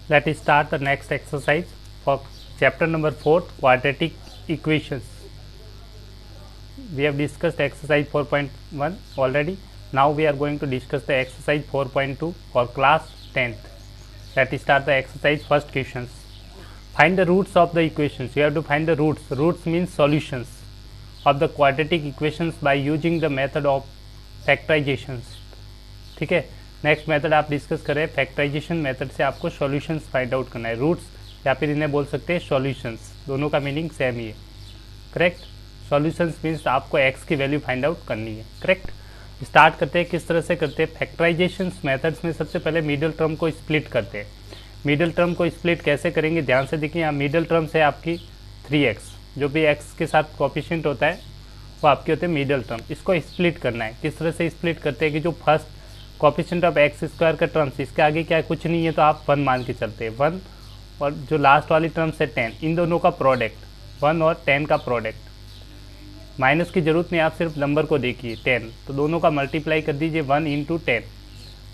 Let us start the next exercise for chapter number 4, quadratic equations. We have discussed exercise 4.1 already. Now we are going to discuss the exercise 4.2 for class 10th. Let us start the exercise. First questions. Find the roots of the equations. You have to find the roots. Roots means solutions of the quadratic equations by using the method of factorizations. ठीक है, next method आप discuss करें, factorisation method से आपको solutions find out करना है, roots या फिर इन्हें बोल सकते हैं सॉल्यूशंस, दोनों का मीनिंग सेम ही है। करेक्ट, सॉल्यूशंस मीन्स आपको एक्स की वैल्यू फाइंड आउट करनी है। करेक्ट, स्टार्ट करते हैं। किस तरह से करते हैं फैक्टराइजेशन मेथड्स में? सबसे पहले मिडिल टर्म को स्प्लिट करते हैं। मिडिल टर्म को स्प्लिट कैसे करेंगे, ध्यान से देखिए। यहाँ मिडिल टर्म से आपकी 3x, जो भी x के साथ कोफिशिएंट होता है वो आपके होते हैं मिडिल टर्म। इसको स्प्लिट करना है। किस तरह से स्प्लिट करते हैं कि जो first coefficient of x square का टर्म्स, इसके आगे क्या है, कुछ नहीं है, तो आप 1 मान के चलते हैं। 1 और जो लास्ट वाली टर्म्स है 10, इन दोनों का प्रोडक्ट, 1 और 10 का प्रोडक्ट। माइनस की जरूरत नहीं, आप सिर्फ नंबर को देखिए 10, तो दोनों का मल्टीप्लाई कर दीजिए 1 into 10,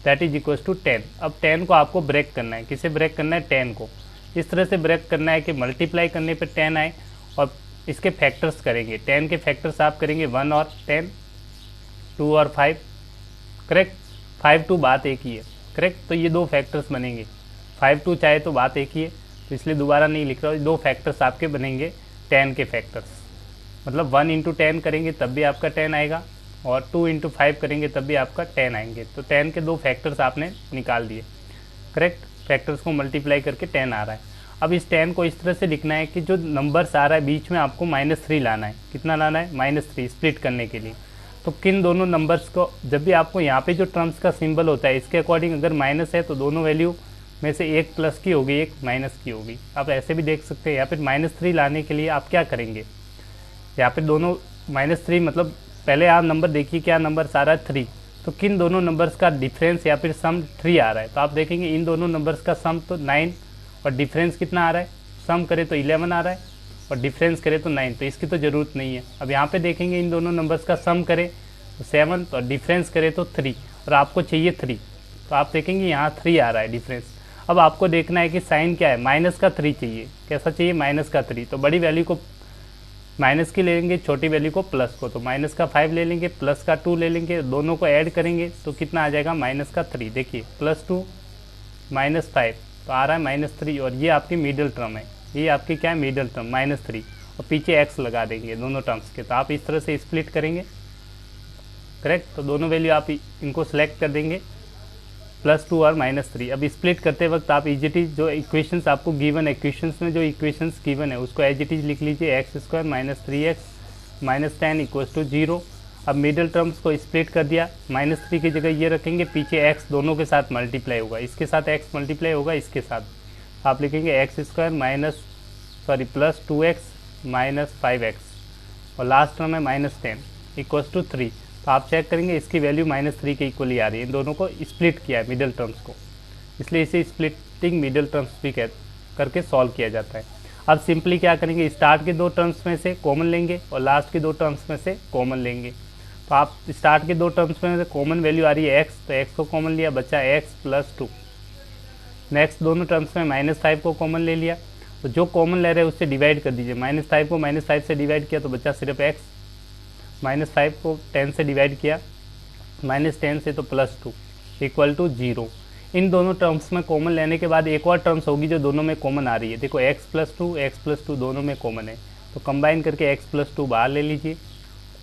that is equal to 10। अब 10 को आपको ब्रेक करना है। किसे ब्रेक करना है? 10 को। इस तरह से ब्रेक करना है कि मल्टीप्लाई करने पर 10 आए और इसके फैक्टर्स करेंगे। 10 के फैक्टर्स आप करेंगे 1 और 10, 2 और 5। करेक्ट, 5 2 बात एक ही है। करेक्ट, तो ये दो फैक्टर्स बनेंगे। 5 2 चाहे तो बात एक ही है, तो इसलिए दोबारा नहीं लिख रहा हूँ। दो फैक्टर्स आपके बनेंगे 10 के फैक्टर्स, मतलब 1 इंटू 10 करेंगे तब भी आपका 10 आएगा और 2 इंटू 5 करेंगे तब भी आपका 10 आएंगे। तो 10 के दो फैक्टर्स आपने निकाल दिए। करेक्ट, फैक्टर्स को मल्टीप्लाई करके 10 आ रहा है। अब इस 10 को इस तरह से लिखना है कि जो नंबर्स आ रहा है बीच में आपको -3 लाना है। कितना लाना है? -3, स्प्लिट करने के लिए। तो किन दोनों नंबर्स को, जब भी आपको यहाँ पे जो टर्म्स का सिंबल होता है इसके अकॉर्डिंग अगर माइनस है तो दोनों वैल्यू में से एक प्लस की होगी, एक माइनस की होगी। आप ऐसे भी देख सकते हैं। या फिर -3 लाने के लिए आप क्या करेंगे, यहाँ पे दोनों -3, मतलब पहले आप नंबर देखिए क्या नंबर आ रहा है 3, तो किन दोनों नंबर्स का डिफरेंस या फिर सम 3 आ रहा है। तो आप देखेंगे इन दोनों नंबर्स का सम तो 9 और डिफरेंस कितना आ रहा है, सम करे तो 11 आ रहा है और डिफरेंस करे तो 9, तो इसकी तो ज़रूरत नहीं है। अब यहाँ पे देखेंगे इन दोनों नंबर्स का सम करे तो 7 और डिफरेंस करे तो 3 और आपको चाहिए 3, तो आप देखेंगे यहाँ 3 आ रहा है डिफरेंस। अब आपको देखना है कि साइन क्या है, माइनस का 3 चाहिए। कैसा चाहिए? माइनस का 3। तो बड़ी वैल्यू को माइनस की ले लेंगे, छोटी वैल्यू को प्लस को, तो माइनस का 5 ले लेंगे, प्लस का 2 ले लेंगे, दोनों को ऐड करेंगे तो कितना आ जाएगा? माइनस का 3। देखिए +2 -5 तो आ रहा है -3 और ये आपकी मिडिल टर्म है। ये आपकी क्या है? मिडिल टर्म -3 और पीछे x लगा देंगे दोनों टर्म्स के। तो आप इस तरह से स्प्लिट करेंगे। करेक्ट, तो दोनों वैल्यू आप इनको सेलेक्ट कर देंगे +2 और -3। अब स्प्लिट करते वक्त आप एज इट इज जो इक्वेशंस आपको गिवन है, इक्वेशंस में जो इक्वेशंस गिवन है उसको एज इट इज लिख लीजिए। x² - 3x - 10 = 0। अब मिडिल टर्म्स को स्प्लिट कर दिया, -3 की जगह ये रखेंगे, पीछे x दोनों के साथ मल्टीप्लाई होगा, इसके साथ x मल्टीप्लाई होगा, इसके साथ आप लिखेंगे x² +2x - 5x और लास्ट टर्म है -10 = 3। तो आप चेक करेंगे इसकी वैल्यू -3 के इक्वली आ रही है। इन दोनों को स्प्लिट किया है मिडिल टर्म्स को, इसलिए इसे स्प्लिटिंग मिडिल टर्म्स भी करके सॉल्व किया जाता है। अब सिंपली क्या करेंगे, स्टार्ट के दो टर्म्स में से कॉमन लेंगे और लास्ट के दो टर्म्स में से कॉमन लेंगे। तो आप स्टार्ट के दो टर्म्स में से कॉमन वैल्यू आ रही है x, तो x को कॉमन लिया, बचा x + 2। नेक्स्ट दोनों टर्म्स में -5 को कॉमन ले लिया, तो जो कॉमन ले रहे हैं उससे डिवाइड कर दीजिए। -5 को -5 से डिवाइड किया तो बचा सिर्फ x, -5 को 10 से डिवाइड किया, -10 से तो +2 = 0। इन दोनों टर्म्स में कॉमन लेने के बाद एक और टर्म्स होगी जो दोनों में कॉमन आ रही है। देखो x + 2 दोनों में कॉमन है, तो कंबाइन करके x + 2 बाहर ले लीजिए।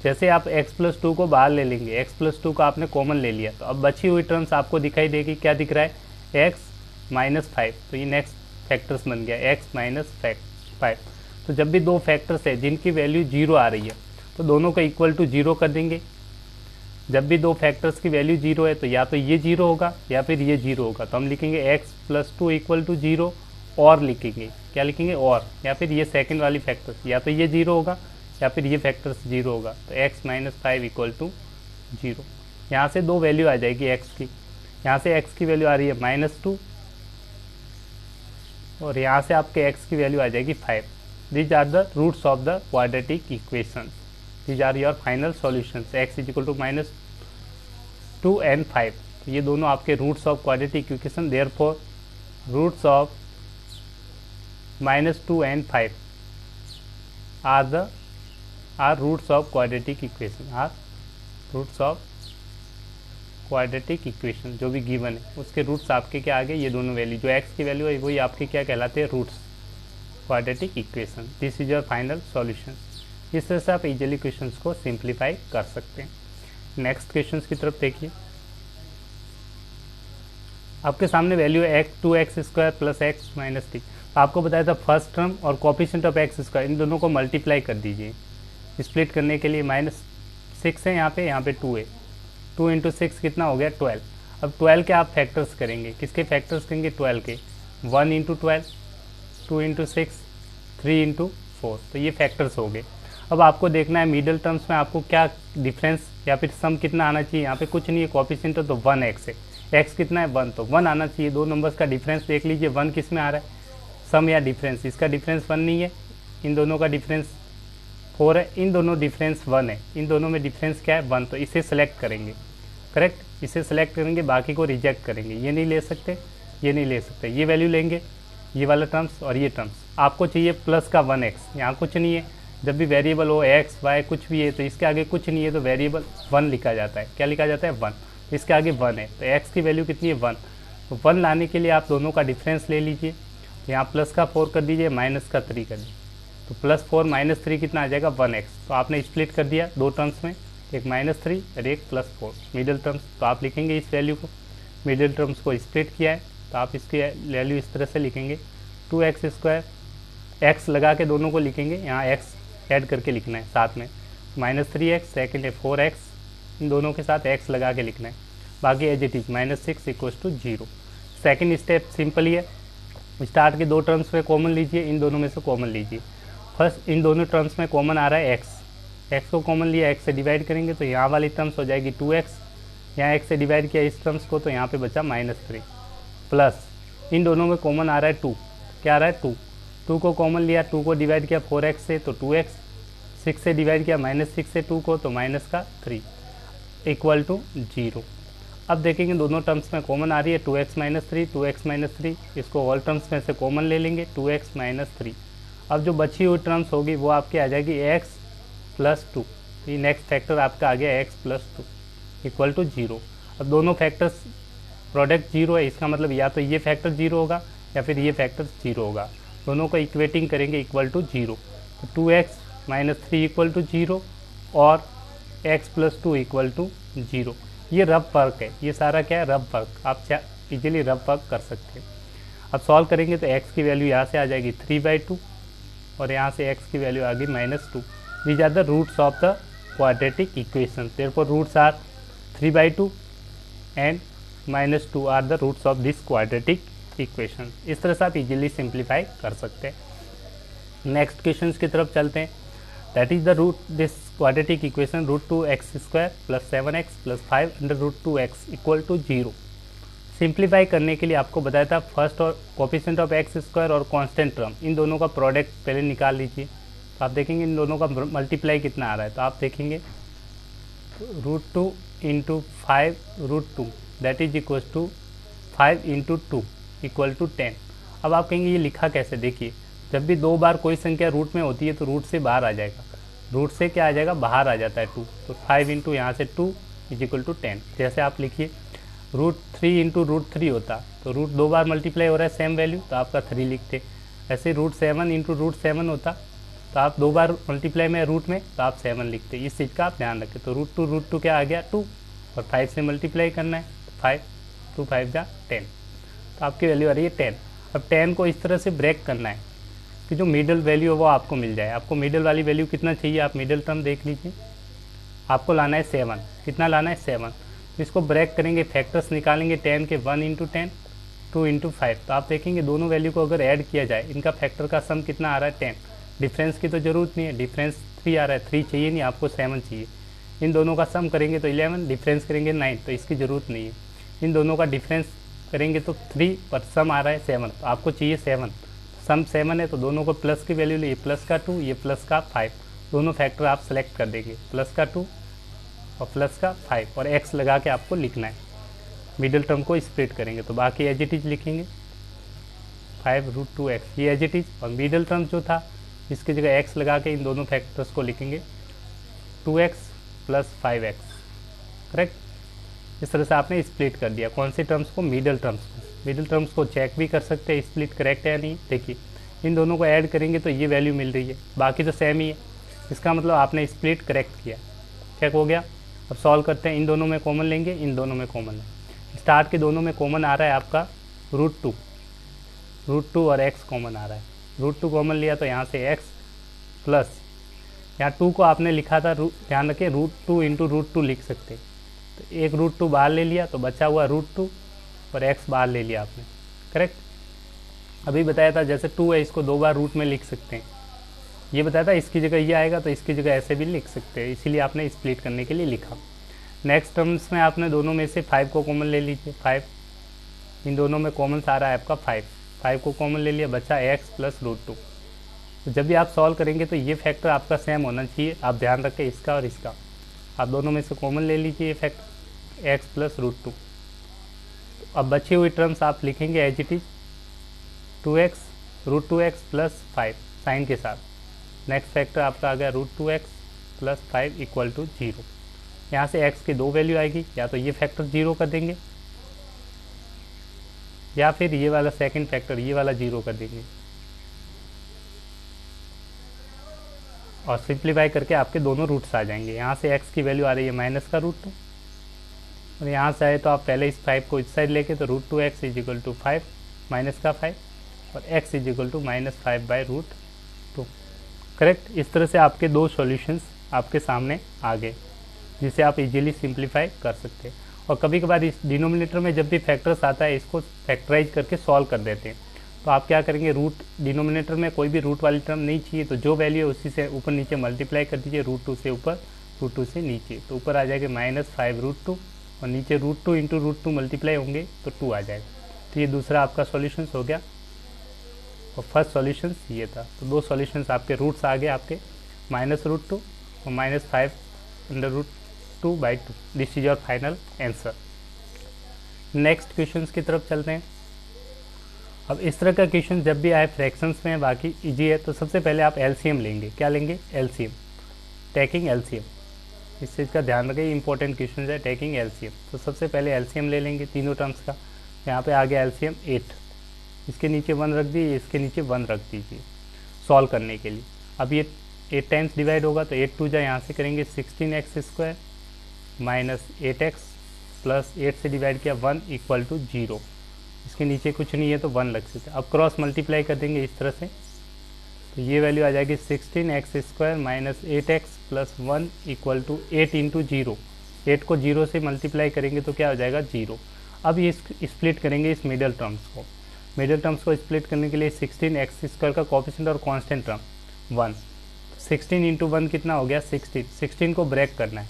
जैसे आप x + 2 को बाहर ले लेंगे, x + 2 को आपने कॉमन ले लिया, तो अब बची हुई टर्म्स आपको दिखाई देगी। क्या दिख रहा है? x - 5, तो ये नेक्स्ट फैक्टर्स बन गया x - 5। तो जब भी दो फैक्टर्स है जिनकी वैल्यू 0 आ रही है तो दोनों को इक्वल टू 0 कर देंगे। जब भी दो फैक्टर्स की वैल्यू 0 है तो या तो ये 0 होगा या फिर ये 0 होगा, तो हम लिखेंगे x + 2 = 0 और लिखेंगे, क्या लिखेंगे? और, या फिर ये सेकंड वाली फैक्टर्स, या तो ये 0 होगा या फिर ये फैक्टर्स 0 होगा, तो x - 5 = 0। यहाँ से दो वैल्यू आ जाएगी x की। यहाँ से x की वैल्यू आ रही है -2 और यहाँ से आपके x की वैल्यू आ जाएगी 5। These are the roots of the quadratic equations. These are your final solutions. x = -2 and 5. तो ये दोनों आपके roots of quadratic equation, therefore roots of -2 and 5 are roots of quadratic equation, are roots of quadratic equation जो भी given है उसके roots आपके क्या आ गए, ये दोनों वैल्यू जो x की वैल्यू है वही आपके क्या कहलाते हैं, roots quadratic equation. This is your final solution. इस तरह से आप इजीली क्वेश्चंस को सिंप्लीफाई कर सकते हैं। नेक्स्ट क्वेश्चंस की तरफ देखिए। आपके सामने वैल्यू है 2x² प्लस x माइनस 3। आपको बताया था फर्स्ट टर्म और कोफिशिएंट ऑफ x² इन दोनों को मल्टीप्लाई कर दीजिए। स्प्लिट करने के लिए -6 है, यहाँ पे 2 है। 2 × 6 कितना हो गया, 12। अब 12 के आप फैक्टर्स करेंगे, किसके फैक्टर्स करेंगे, 12 के। 1 × 12, 2 × 6, 3 × 4, तो ये फैक्टर्स हो गए। अब आपको देखना है मिडिल टर्म्स में आपको क्या डिफरेंस या फिर सम कितना आना चाहिए। यहाँ पे कुछ नहीं है, कोफिशिएंट तो 1x है, x कितना है 1, तो 1 आना चाहिए। दो नंबर्स का डिफरेंस देख लीजिए, 1 किस में आ रहा है, सम या डिफरेंस। इसका डिफरेंस 1 नहीं है, इन दोनों का डिफरेंस 4 है, इन दोनों डिफरेंस 1 है, इन दोनों में डिफरेंस क्या है 1, तो इसे सेलेक्ट करेंगे। करेक्ट, इसे सेलेक्ट करेंगे, बाकी को रिजेक्ट करेंगे। ये नहीं ले सकते, ये नहीं ले सकते, ये वैल्यू लेंगे, ये वाला टर्म्स और ये टर्म्स। आपको चाहिए प्लस का 1x, यहाँ कुछ नहीं है। जब भी वेरिएबल हो x y कुछ भी है तो इसके आगे कुछ नहीं है, तो वेरिएबल 1 लिखा जाता है। क्या लिखा जाता है, 1। तो इसके आगे 1 है, तो x की वैल्यू कितनी है 1। तो 1 लाने के लिए आप दोनों का डिफरेंस ले लीजिए। तो यहाँ प्लस का 4 कर दीजिए, माइनस का 3 कर दीजिए, तो +4 - 3 कितना आ जाएगा 1x। तो आपने स्प्लिट कर दिया दो टर्म्स में, एक -3 और एक +4 मिडिल टर्म्स। तो आप लिखेंगे इस वैल्यू को, मिडिल टर्म्स को स्प्लिट किया है तो आप इसकी वैल्यू इस तरह से लिखेंगे 2x², x लगा के दोनों को लिखेंगे, यहाँ x ऐड करके लिखना है साथ में, -3x, सेकेंड है 4x, इन दोनों के साथ x लगा के लिखना है। बाकी as it is -6 = 0। Second step simple ही है, स्टार्ट के दो टर्म्स में कॉमन लीजिए, इन दोनों में से कॉमन लीजिए। फर्स्ट इन दोनों टर्म्स में कॉमन आ रहा है x को कॉमन लिया, x से डिवाइड करेंगे तो यहाँ वाली टर्म्स हो जाएगी 2x, यहाँ x से डिवाइड किया इस टर्म्स को तो यहाँ पे बचा -3, प्लस इन दोनों में कॉमन आ रहा है 2, क्या आ रहा है 2 को कॉमन लिया, 2 को डिवाइड किया 4x से तो 2x, 6 से डिवाइड किया -6 से 2 को तो -3 = 0। अब देखेंगे दोनों टर्म्स में कॉमन आ रही है 2x - 3, इसको ऑल टर्म्स में से कॉमन ले लेंगे 2x - 3। अब जो बची हुई टर्म्स होगी वो आपके आ जाएगी x + 2, ये नेक्स्ट फैक्टर आपका आ गया x + 2 = 0। अब दोनों फैक्टर्स प्रोडक्ट 0 है, इसका मतलब या तो ये फैक्टर 0 होगा या फिर ये फैक्टर 0 होगा, दोनों को इक्वेटिंग करेंगे = 0। तो 2x - 3 = 0 और x + 2 = 0। ये रफ वर्क है, ये सारा क्या है रफ वर्क, आप इजीली रफ वर्क कर सकते हैं। अब सॉल्व करेंगे तो x की वैल्यू यहाँ से आ जाएगी 3/2 और यहाँ से x की वैल्यू आ गई -2। These are the roots of the quadratic equation, therefore roots are 3/2 and -2 are the roots of this quadratic equation. इस तरह से आप इजीली सिंप्लीफाई कर सकते हैं। नेक्स्ट क्वेश्चन की तरफ चलते हैं। That is the root this quadratic equation √2x² + 7x + 5 √2x = 0। Simplify करने के लिए आपको बताया था फर्स्ट और कोफिशिएंट ऑफ x² और कांस्टेंट टर्म, इन दोनों का प्रोडक्ट पहले निकाल लीजिए। तो आप देखेंगे इन दोनों का मल्टीप्लाई कितना आ रहा है, तो आप देखेंगे √2 × 5 √2 दैट इज = 5 × 2 = 10। अब आप कहेंगे ये लिखा कैसे, देखिए जब भी दो बार कोई संख्या रूट में होती है तो रूट से बाहर आ जाएगा, रूट से क्या आ जाएगा बाहर आ जाता है 2, तो 5 × यहाँ से 2 = 10। जैसे आप लिखिए √3 × √3 होता तो रूट दो बार मल्टीप्लाई हो रहा है सेम वैल्यू तो आपका 3 लिखते। ऐसे √7 × √7 होता तो आप दो बार मल्टीप्लाई में रूट में तो आप 7 लिखते। इस चीज़ का आप ध्यान रखें। तो √2 क्या आ गया 2 और 5 से मल्टीप्लाई करना है, 5 2 5 = 10, तो आपकी वैल्यू आ रही है 10। अब 10 को इस तरह से ब्रेक करना है कि जो मिडिल वैल्यू है वो आपको मिल जाए। आपको मिडिल वाली वैल्यू कितना चाहिए, आप मिडिल टर्म देख लीजिए, आपको लाना है 7। कितना लाना है 7। इसको ब्रेक करेंगे, फैक्टर्स निकालेंगे 10 के, 1 × 10 2 × 5। तो आप देखेंगे दोनों वैल्यू को अगर ऐड किया जाए इनका फैक्टर का सम कितना आ रहा है 10। डिफरेंस की तो ज़रूरत नहीं है, डिफरेंस 3 आ रहा है, 3 चाहिए नहीं, आपको 7 चाहिए। इन दोनों का सम करेंगे तो 11, डिफरेंस करेंगे 9, तो इसकी ज़रूरत नहीं है। इन दोनों का डिफरेंस करेंगे तो 3 पर सम आ रहा है 7, तो आपको चाहिए 7, सम 7 है तो दोनों को प्लस की वैल्यू लिए, प्लस का 2 ये प्लस का 5, दोनों फैक्टर आप सेलेक्ट कर देंगे, प्लस का 2 और प्लस का 5 और x लगा के आपको लिखना है। मिडिल टर्म को स्प्लिट करेंगे तो बाकी एज इट इज लिखेंगे। 5√2x, ये एज इट इज। और मिडल टर्म जो था इसकी जगह x लगा के इन दोनों फैक्टर्स को लिखेंगे 2x + 5x, करेक्ट। इस तरह से आपने स्प्लिट कर दिया कौन सी टर्म्स को, मिडल टर्म्स को। मिडल टर्म्स को चेक भी कर सकते हैं स्प्लिट करेक्ट है या नहीं। देखिए इन दोनों को ऐड करेंगे तो ये वैल्यू मिल रही है, बाकी तो सेम ही है, इसका मतलब आपने स्प्लिट करेक्ट किया, चेक हो गया। अब सॉल्व करते हैं, इन दोनों में कॉमन लेंगे, इन दोनों में कॉमन है। स्टार्ट के दोनों में कॉमन आ रहा है आपका √2 और x कॉमन आ रहा है। √2 कॉमन लिया तो यहाँ से x प्लस, यहाँ 2 को आपने लिखा था, ध्यान रखें √2 × √2 लिख सकते, तो एक √2 बाहर ले लिया तो बचा हुआ √2 और x बाहर ले लिया आपने, करेक्ट। अभी बताया था जैसे 2 है इसको 2 बार रूट में लिख सकते हैं, ये बताया था इसकी जगह ये आएगा तो इसकी जगह ऐसे भी लिख सकते हैं, इसीलिए आपने स्प्लिट करने के लिए लिखा। नेक्स्ट टर्म्स में आपने दोनों में से 5 को कॉमन ले लीजिए, 5 इन दोनों में कॉमन आ रहा है आपका 5 को कॉमन ले लिया, बचा x + √2। तो जब भी आप सॉल्व करेंगे तो ये फैक्टर आपका सेम होना चाहिए, आप ध्यान रखें इसका और इसका, आप दोनों में से कॉमन ले लीजिए ये फैक्टर x + √2। अब बची हुई टर्म्स आप लिखेंगे as it is 2x √2x + 5 sign के साथ। नेक्स्ट फैक्टर आपका आ गया √2x + 5 = 0। यहाँ से x की 2 वैल्यू आएगी, या तो ये फैक्टर 0 कर देंगे या फिर ये वाला सेकंड फैक्टर ये वाला 0 कर देंगे, और सिंप्लीफाई करके आपके दोनों रूट्स आ जाएंगे। यहाँ से x की वैल्यू आ रही है -√2, और यहाँ से आए तो आप पहले इस 5 को इस साइड लेके तो √2x = 5 -5 और x = -5/√2, करेक्ट। इस तरह से आपके दो सॉल्यूशंस आपके सामने आ गए, जिसे आप इजीली सिंप्लीफाई कर सकते हैं। और कभी कभार इस डिनोमिनेटर में जब भी फैक्टर्स आता है इसको फैक्टराइज करके सॉल्व कर देते हैं, तो आप क्या करेंगे, रूट डिनोमिनेटर में कोई भी रूट वाली टर्म नहीं चाहिए तो जो वैल्यू है उसी से ऊपर नीचे मल्टीप्लाई कर दीजिए, √2 से ऊपर √2 से नीचे, तो ऊपर आ जाएगा -5√2 और नीचे √2 × √2 मल्टीप्लाई होंगे तो 2 आ जाएगा। तो ये दूसरा आपका सॉल्यूशंस हो गया, और फर्स्ट सॉल्यूशंस ये था। तो दो सॉल्यूशंस आपके रूट्स आ गए आपके -√2 और -5√2/2। This is your final answer. Next questions की तरफ चलते हैं। अब इस तरह का क्वेश्चन जब भी आए फ्रैक्शंस में, बाकी इजी है, तो सबसे पहले आप एलसीएम लेंगे। क्या लेंगे? LCM, taking LCM. इस चीज़ का ध्यान रखें, इंपॉर्टेंट क्वेश्चन है टेकिंग एलसीएम। तो सबसे पहले एलसीएम ले लेंगे तीनों टर्म्स का। यहाँ पे आ गया एलसीएम 8, इसके नीचे 1 रख दीजिए, इसके नीचे 1 रख दीजिए सॉल्व करने के लिए। अब ये 8 टाइम्स डिवाइड होगा तो 8 2 जा, यहाँ से करेंगे 16x² -8x प्लस 8 से डिवाइड किया 1 = 0। इसके नीचे कुछ नहीं है तो 1 लग सकते। अब क्रॉस मल्टीप्लाई कर देंगे इस तरह से, तो ये वैल्यू आ जाएगी 16x² -8x + 1 = 8 × 0। 8 को 0 से मल्टीप्लाई करेंगे तो क्या हो जाएगा? 0। अब ये स्प्लिट करेंगे इस मिडल टर्म्स को। मिडल टर्म्स को स्प्लिट करने के लिए 16x² का कोएफिशिएंट और कांस्टेंट टर्म 1, 16 × 1 कितना हो गया? 16। 16 को ब्रेक करना है,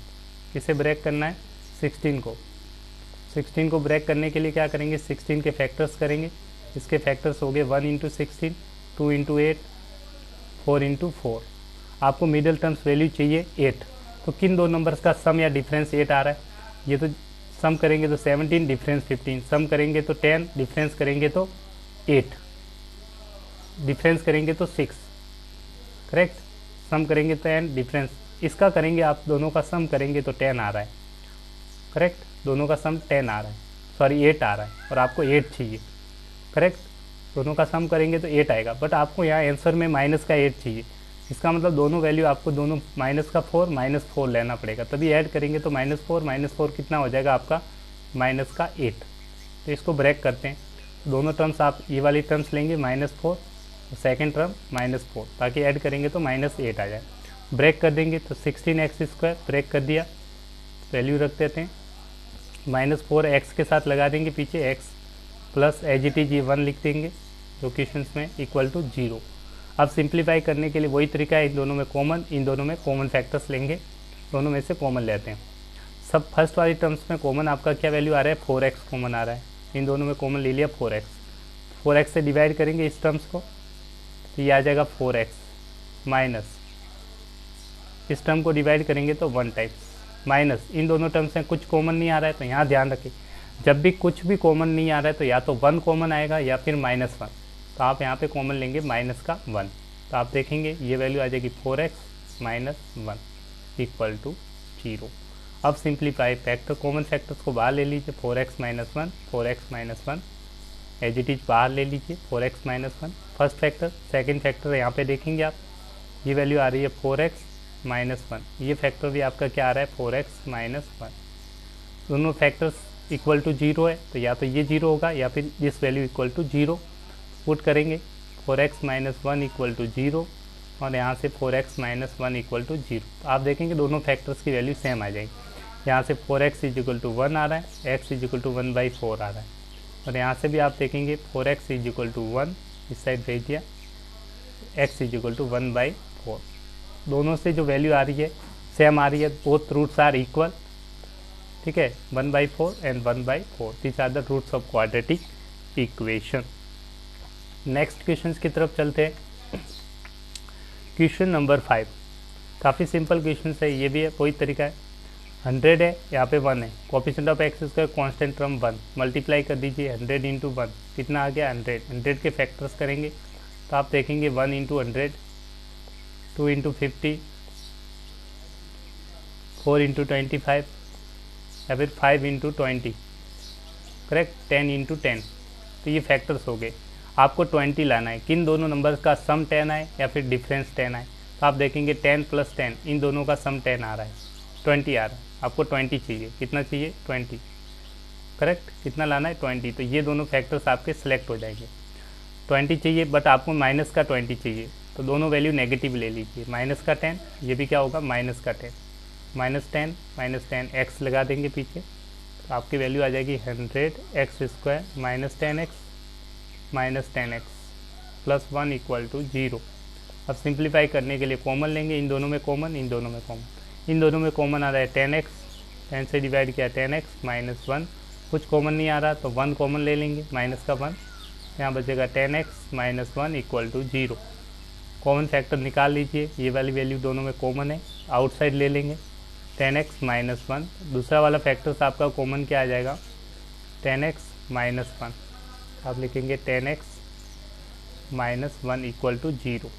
किसे ब्रेक करना है? 16 को ब्रेक करने के लिए क्या करेंगे? 16 के फैक्टर्स करेंगे। इसके फैक्टर्स हो गए 1 × 16, 2 × 8, 4 × 4। आपको मिडल टर्म्स वैल्यू चाहिए 8, तो किन दो नंबर्स का सम या डिफरेंस 8 आ रहा है? ये तो सम करेंगे तो 17, डिफरेंस 15, सम करेंगे तो 10, डिफरेंस करेंगे तो 8, डिफरेंस करेंगे तो 6, करेक्ट। सम करेंगे तो 10, डिफरेंस इसका करेंगे, आप दोनों का सम करेंगे तो 10 आ रहा है, करेक्ट। दोनों का सम 10 आ रहा है, सॉरी 8 आ रहा है, और आपको 8 चाहिए, करेक्ट। दोनों का सम करेंगे तो 8 आएगा, बट आपको यहाँ आंसर में माइनस का 8 चाहिए। इसका मतलब दोनों वैल्यू आपको दोनों -4 -4 लेना पड़ेगा, तभी ऐड करेंगे तो -4 कितना हो जाएगा आपका? -8। तो इसको ब्रेक करते हैं, दोनों टर्म्स आप ये वाली टर्म्स लेंगे -4 और सेकेंड टर्म -4, ताकि ऐड करेंगे तो -8 आ जाए। ब्रेक कर देंगे तो 16x² ब्रेक कर दिया, वैल्यू रख देते हैं -4x के साथ लगा देंगे पीछे x plus as it is 1 लिख देंगे जो क्वेश्चन में = 0। अब सिंप्लीफाई करने के लिए वही तरीका है, इन दोनों में कॉमन फैक्टर्स लेंगे, दोनों में से कॉमन लेते हैं। सब फर्स्ट वाली टर्म्स में कॉमन आपका क्या वैल्यू आ रहा है? 4x कॉमन आ रहा है, इन दोनों में कॉमन ले लिया 4x से डिवाइड करेंगे इस टर्म्स को, तो ये आ जाएगा 4x माइनस, इस टर्म को डिवाइड करेंगे तो 1 टाइम्स माइनस, इन दोनों टर्म्स में कुछ कॉमन नहीं आ रहा है, तो यहाँ ध्यान रखें जब भी कुछ भी कॉमन नहीं आ रहा है तो या तो 1 कॉमन आएगा या फिर -1। तो आप यहाँ पे कॉमन लेंगे माइनस का 1, तो आप देखेंगे ये वैल्यू आ जाएगी 4x माइनस 1 इक्वल टू 0। अब सिंप्लीफाई फैक्टर, कॉमन फैक्टर्स को बाहर ले लीजिए, 4x minus 1, 4x minus 1 as it is बाहर ले लीजिए, 4x minus 1 first factor. Second factor यहाँ पे देखेंगे आप, ये वैल्यू आ रही है 4x माइनस 1, ये फैक्टर भी आपका क्या आ रहा है 4x माइनस 1। दोनों फैक्टर्स इक्वल टू 0 है, तो या तो ये 0 होगा या फिर this value equal to 0 put करेंगे, 4x माइनस 1 इक्वल टू 0 और यहाँ से 4x माइनस 1 इक्वल टू 0। तो आप देखेंगे दोनों फैक्टर्स की वैल्यू सेम आ जाएगी। यहाँ से 4x इज इक्वल टू 1 आ रहा है, x इज इक्वल टू 1/4 आ रहा है, और यहाँ से भी आप देखेंगे 4x इज इक्वल टू 1 इस साइड भेज दिया, x इज इक्वल टू 1/4। दोनों से जो वैल्यू आ रही है सेम आ रही है, बोथ रूट्स आर इक्वल, ठीक है, 1/4 and 1/4, this are the roots of quadratic equation. Next question की तरफ चलते हैं। क्वेश्चन नंबर 5 काफ़ी सिंपल क्वेश्चन है, ये भी है वही तरीका है। 100 है, यहाँ पे 1 है, coefficient of x square constant term 1, multiply कर दीजिए 100 इंटू 1, कितना आ गया 100। 100 के फैक्टर्स करेंगे तो आप देखेंगे 1 इंटू 100, 2 इंटू 50, 4 इंटू 25 या फिर 5 इंटू 20, करेक्ट, 10 इंटू 10। तो ये फैक्टर्स हो गए। आपको 20 लाना है, किन दोनों नंबर्स का सम 10 आए या फिर डिफरेंस 10 आए। तो आप देखेंगे 10 प्लस 10, इन दोनों का सम 10 आ रहा है, 20 आ रहा है। आपको 20 चाहिए, कितना चाहिए 20, करेक्ट, कितना लाना है 20। तो ये दोनों फैक्टर्स आपके सिलेक्ट हो जाएंगे। 20 चाहिए बट आपको माइनस का 20 चाहिए, तो दोनों वैल्यू नेगेटिव ले लीजिए। माइनस का 10, ये भी क्या होगा माइनस का 10, माइनस 10 x लगा देंगे पीछे, तो आपकी वैल्यू आ जाएगी 100x² minus 10x plus 1 equal to 0। अब सिंप्लीफाई करने के लिए कॉमन लेंगे, इन दोनों में कॉमन, इन दोनों में कॉमन, इन दोनों में कॉमन आ रहा है 10x, 10 से डिवाइड किया 10x माइनस 1, कुछ कॉमन नहीं आ रहा तो 1 कॉमन ले लेंगे, माइनस का 1, यहाँ बचेगा 10x minus 1 equal to 0। Common factor निकाल लीजिए, ये वाली वैल्यू दोनों में कॉमन है, आउटसाइड ले लेंगे 10x माइनस 1। दूसरा वाला फैक्टर्स आपका कॉमन क्या आ जाएगा 10x माइनस 1, आप लिखेंगे 10x माइनस 1 इक्वल टू 0।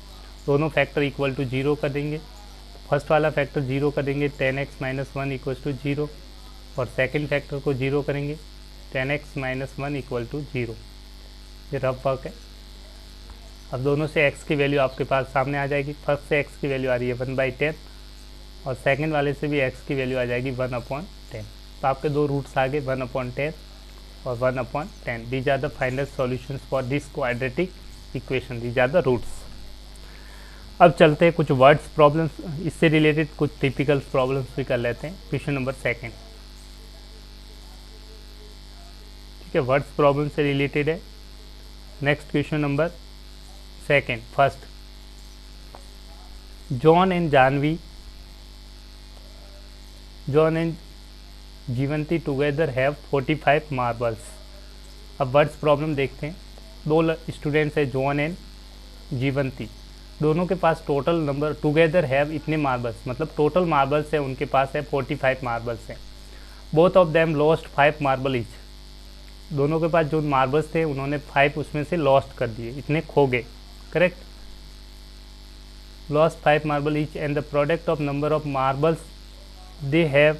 दोनों फैक्टर इक्वल टू 0 कर देंगे, फर्स्ट वाला फैक्टर 0 कर देंगे 10x माइनस 1 इक्वल टू 0, और सेकेंड फैक्टर को 0 करेंगे 10x माइनस 1 इक्वल टू 0। ये रफ वर्क है। अब दोनों से x की वैल्यू आपके पास सामने आ जाएगी। फर्स्ट से x की वैल्यू आ रही है 1/10 और सेकंड वाले से भी x की वैल्यू आ जाएगी 1/10। तो आपके दो रूट्स आ गए 1/10 और 1/10। These are the final solutions for this quadratic equation, these are the roots. अब चलते हैं कुछ वर्ड्स प्रॉब्लम्स, इससे रिलेटेड कुछ टिपिकल प्रॉब्लम्स भी कर लेते हैं। क्वेश्चन नंबर 2, ठीक है, वर्ड्स प्रॉब्लम से रिलेटेड है। Next question number 2, first, John and Jeevanti together have 45 marbles. अब वर्ड्स प्रॉब्लम देखते हैं। दो स्टूडेंट्स है जॉन एंड जीवंती, दोनों के पास टोटल नंबर टुगेदर हैव इतने मार्बल्स, मतलब टोटल मार्बल्स है उनके पास है 45 मार्बल्स है। Both of them lost 5 marble each, दोनों के पास जो मार्बल्स थे उन्होंने 5 उसमें से लॉस्ट कर दिए, इतने खो गए, correct. Lost 5 marble each and the product of number of marbles they have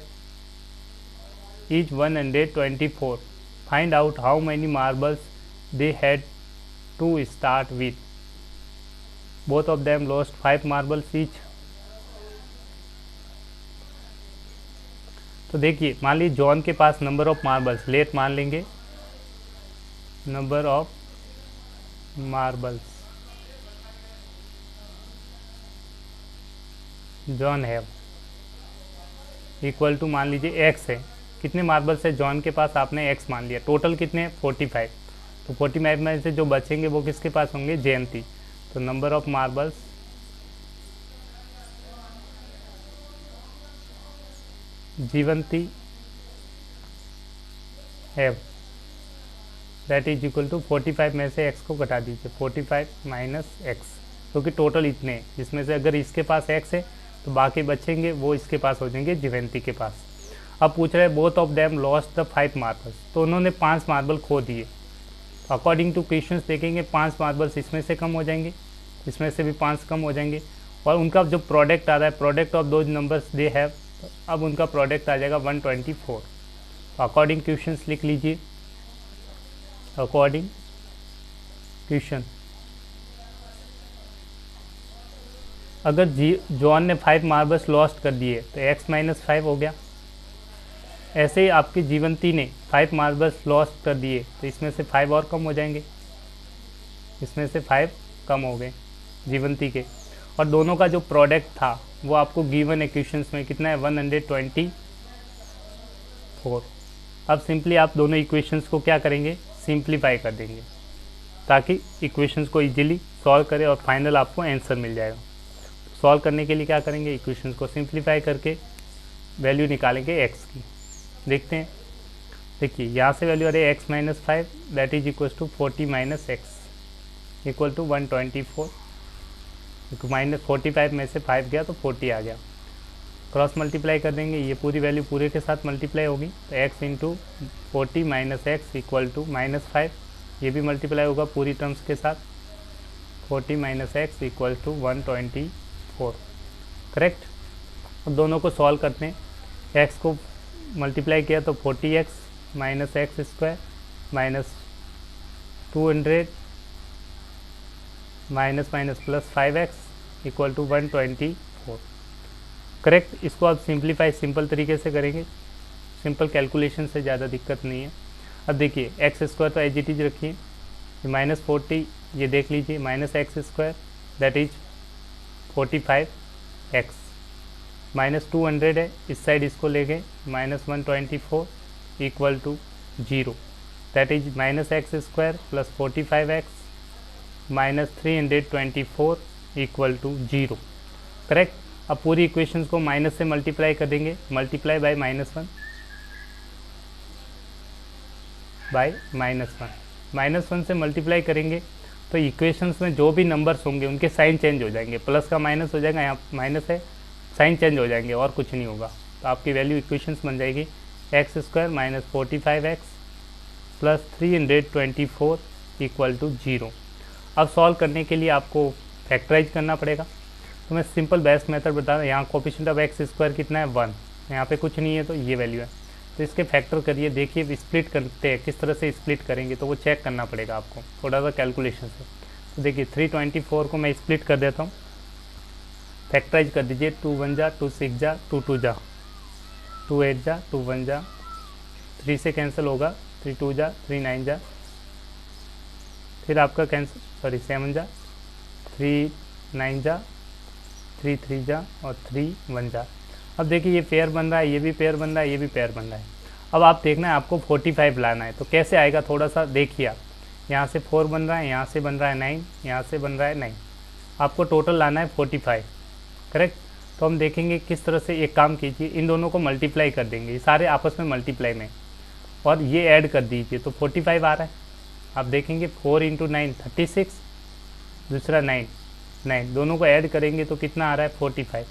is 124। Find out how many marbles they had to start with. Both of them lost 5 marbles each. तो देखिए, मान लीजिए John के पास number of marbles, let मान लेंगे number of marbles John have equal to मान लीजिए x है। कितने मार्बल्स है जॉन के पास, आपने x मान लिया। टोटल कितने 45, तो 45 में से जो बचेंगे वो किसके पास होंगे, जयंती। तो number of marbles Jeevanti have that is equal to 45 में से x को घटा दीजिए, 45 माइनस x, क्योंकि टोटल इतने हैं, जिसमें से अगर इसके पास x है तो बाकी बचेंगे वो इसके पास हो जाएंगे जीवंती के पास। अब पूछ रहे हैं both of them lost the 5 marbles, तो उन्होंने 5 मार्बल खो दिए। तो अकॉर्डिंग टू क्वेश्चंस देखेंगे 5 मार्बल्स इसमें से कम हो जाएंगे, इसमें से भी 5 कम हो जाएंगे, और उनका जो प्रोडक्ट आ रहा है, product of those numbers they have, अब उनका प्रोडक्ट आ जाएगा 124। तो अकॉर्डिंग क्वेश्चंस लिख लीजिए, अकॉर्डिंग क्वेश्चन। अगर जॉन ने 5 मार्बल्स लॉस्ट कर दिए तो x माइनस 5 हो गया। ऐसे ही आपकी जीवंती ने 5 मार्बल्स लॉस्ट कर दिए तो इसमें से 5 और कम हो जाएंगे, इसमें से 5 कम हो गए जीवंती के, और दोनों का जो प्रोडक्ट था वो आपको गिवन इक्वेशंस में कितना है 124। अब सिंपली आप दोनों इक्वेशंस को क्या करेंगे, सिंप्लीफाई कर देंगे ताकि इक्वेशंस को इजीली सॉल्व करें और फाइनल आपको आंसर मिल जाएगा। सॉल्व करने के लिए क्या करेंगे, इक्वेशंस को सिंप्लीफाई करके वैल्यू निकालेंगे x की। देखते हैं, देखिए यहाँ से वैल्यू आ रही है x minus 5 that is equal to 40 minus x equal to 124। Minus 45 में से 5 गया तो 40 आ गया। क्रॉस मल्टीप्लाई कर देंगे, ये पूरी वैल्यू पूरे के साथ मल्टीप्लाई होगी तो x into 40 minus x equal to minus 5, ये भी मल्टीप्लाई होगा पूरी टर्म्स के साथ, 40 minus x equal to 124। Correct. अब दोनों को सॉल्व करते हैं, x को मल्टीप्लाई किया तो 40x minus x square minus 200 minus minus plus 5x equal to 124। Correct. इसको आप सिंप्लीफाई सिंपल तरीके से करेंगे, सिंपल कैलकुलेशन से ज़्यादा दिक्कत नहीं है। अब देखिए एक्स स्क्वायर तो एज इट इज रखिए, ये माइनस 40 ये देख लीजिए minus x square that is 45x minus 200 है, इस साइड इसको ले गए minus 124 equal to 0 that is minus x square plus 45x minus 324 equal to 0। Correct. अब पूरी इक्वेशंस को माइनस से मल्टीप्लाई कर देंगे, मल्टीप्लाई बाय -1 बाय -1 से मल्टीप्लाई करेंगे तो इक्वेशंस में जो भी नंबर्स होंगे उनके साइन चेंज हो जाएंगे, प्लस का माइनस हो जाएगा, यहाँ माइनस है साइन चेंज हो जाएंगे और कुछ नहीं होगा। तो आपकी वैल्यू इक्वेशंस बन जाएगी x square minus 45x plus 324 equal to 0। अब सॉल्व करने के लिए आपको फैक्टराइज करना पड़ेगा, तो मैं सिंपल बेस्ट मेथड बता रहा हूँ। यहाँ कोफिशिएंट ऑफ एक्स स्क्वायर कितना है 1, यहाँ पे कुछ नहीं है तो ये वैल्यू है, तो इसके फैक्टर करिए। देखिए स्प्लिट करते हैं, किस तरह से स्प्लिट करेंगे तो वो चेक करना पड़ेगा आपको थोड़ा सा कैलकुलेशन से। तो देखिए 324 को मैं स्प्लिट कर देता हूँ, फैक्टराइज कर दीजिए, 2 1 जा 2 6 जा 2 2 जा 2 8 जा 2 1 जा 3 से कैंसिल होगा, 3 2 जा 3 9 जा, फिर आपका कैंसिल 7 जा 3 9 जा 3 3 जा और 3 1 जा। अब देखिए ये पेयर बन रहा है, ये भी पेयर बन रहा है, ये भी पेयर बन रहा है। अब आप देखना है आपको 45 लाना है, तो कैसे आएगा थोड़ा सा देखिए आप, यहाँ से 4 बन रहा है, यहाँ से बन रहा है 9, यहाँ से बन रहा है 9, आपको टोटल लाना है 45। करेक्ट। तो हम देखेंगे किस तरह से, एक काम कीजिए इन दोनों को मल्टीप्लाई कर देंगे, ये सारे आपस में मल्टीप्लाई में, और ये ऐड कर दीजिए तो 45 आ रहा है। आप देखेंगे 4 इंटू 9 36, दूसरा 9 9, दोनों को ऐड करेंगे तो कितना आ रहा है 45।